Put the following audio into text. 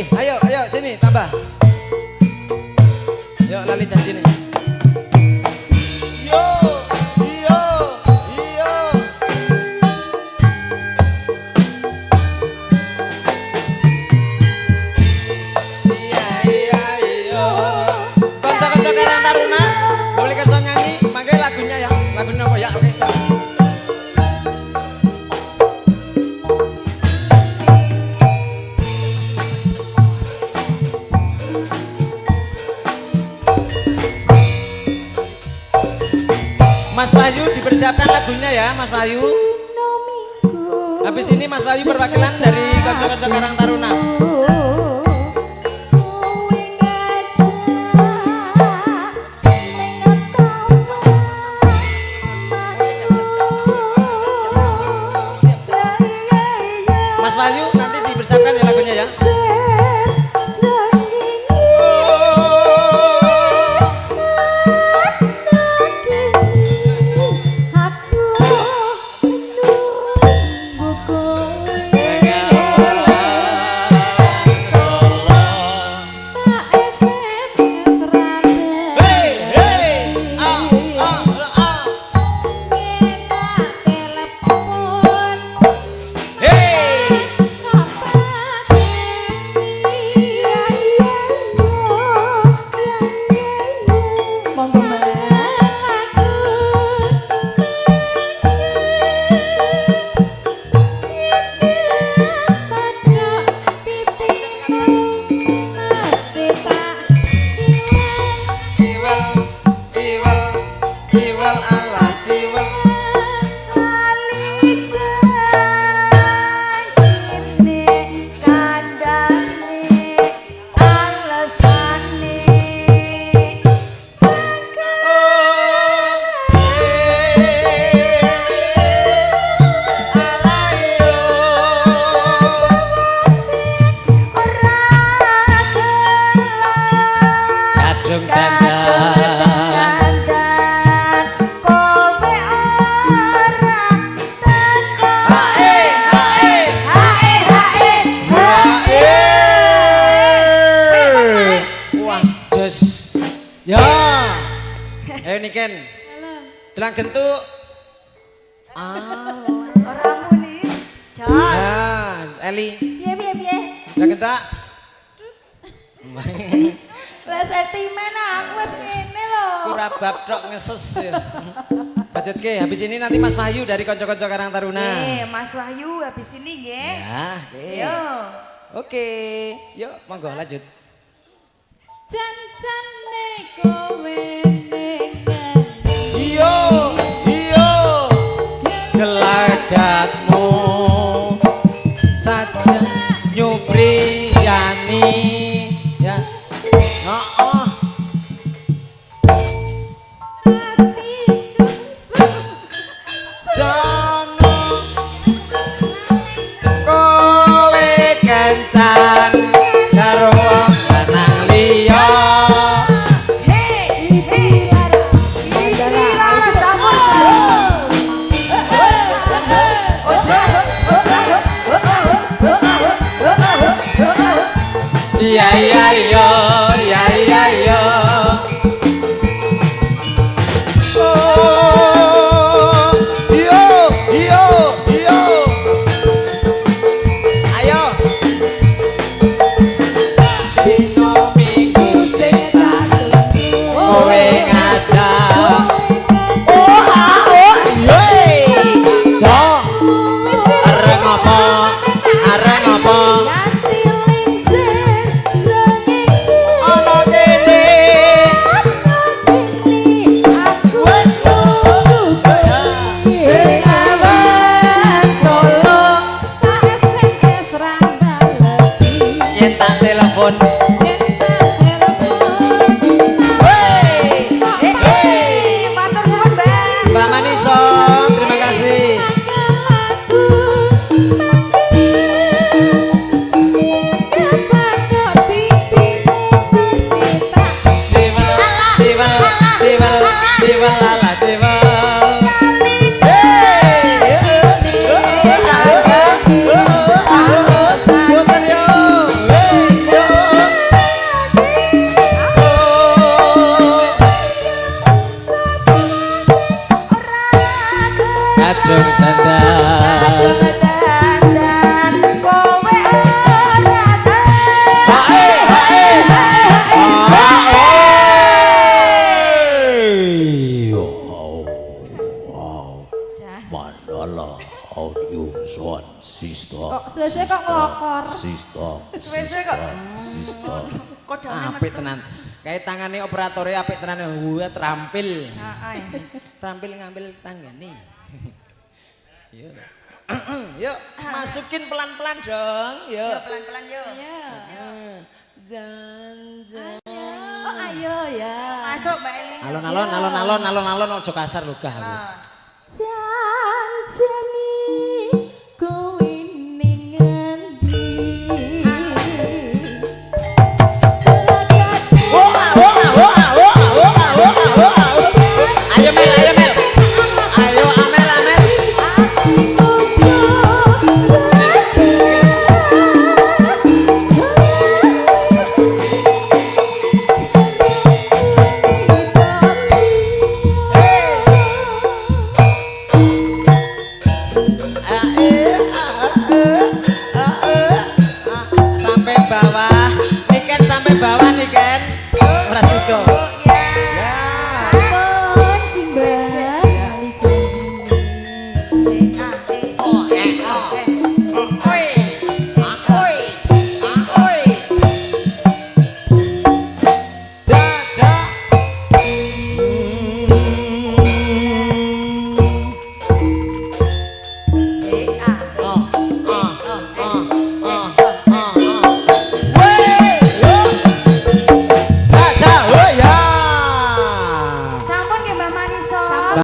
Ayo, ayo sini tambah. Yuk lali janji nih. Yo, iyo, iyo. Iya, iya, iyo. Kanca-kanca Karang Taruna, boleh kerso nyanyi, mangke lagunya ya. Lagunya apa ya? Oke, siap. Mas Wahyu dipersiapkan lagunya ya Mas Wahyu. Habis ini Mas Wahyu perwakilan dari kanca-kanca Karang Taruna. Mas Wahyu nanti dipersiapkan ya lagunya ya. Ya, ayo Niken. Dalang gentuk. Orang muni. Jos. Ya, Eli. Piye piye piye. Dalang gentak. Lah sentimen aku wis ngene lho. Ora bab tok ngeses ya. Lanjutke, habis ini nanti Mas Wahyu dari kanca-kanca Karang Taruna. Mas Wahyu habis ini nggih. Ya, oke. Yo. Oke, yuk monggo lanjut. Cancane kowe nekan. Iyo, iyo, gelagatmu saja nyupriyani ya. Oh. Jono kowe kencan karo wong lanang liya. Iya iya iya iya iya iya. Oh, iyo iyo iyo. Ayo. Dino minggu sing tak kowe ngajak. Oh iya. Jo. Areng apa? Areng apa? Tak telepon. Matur nuwun, Mbak. Mbak Manison, terima kasih. Ciwel, ciwel, ciwel, ciwel, lala, ciwel. Puter yo. kok. Sisto. Kodane Apik tenan. Kayak tangannya operatornya apik tenan. Wah, terampil. Heeh. Terampil ngambil tanggane. Yuk. Yuk, masukin pelan-pelan dong. Yuk. Pelan-pelan yo. Jangan. Oh ayo ya. Masuk Mbak Eli. Alon-alon ojo kasar lho gah. Jangan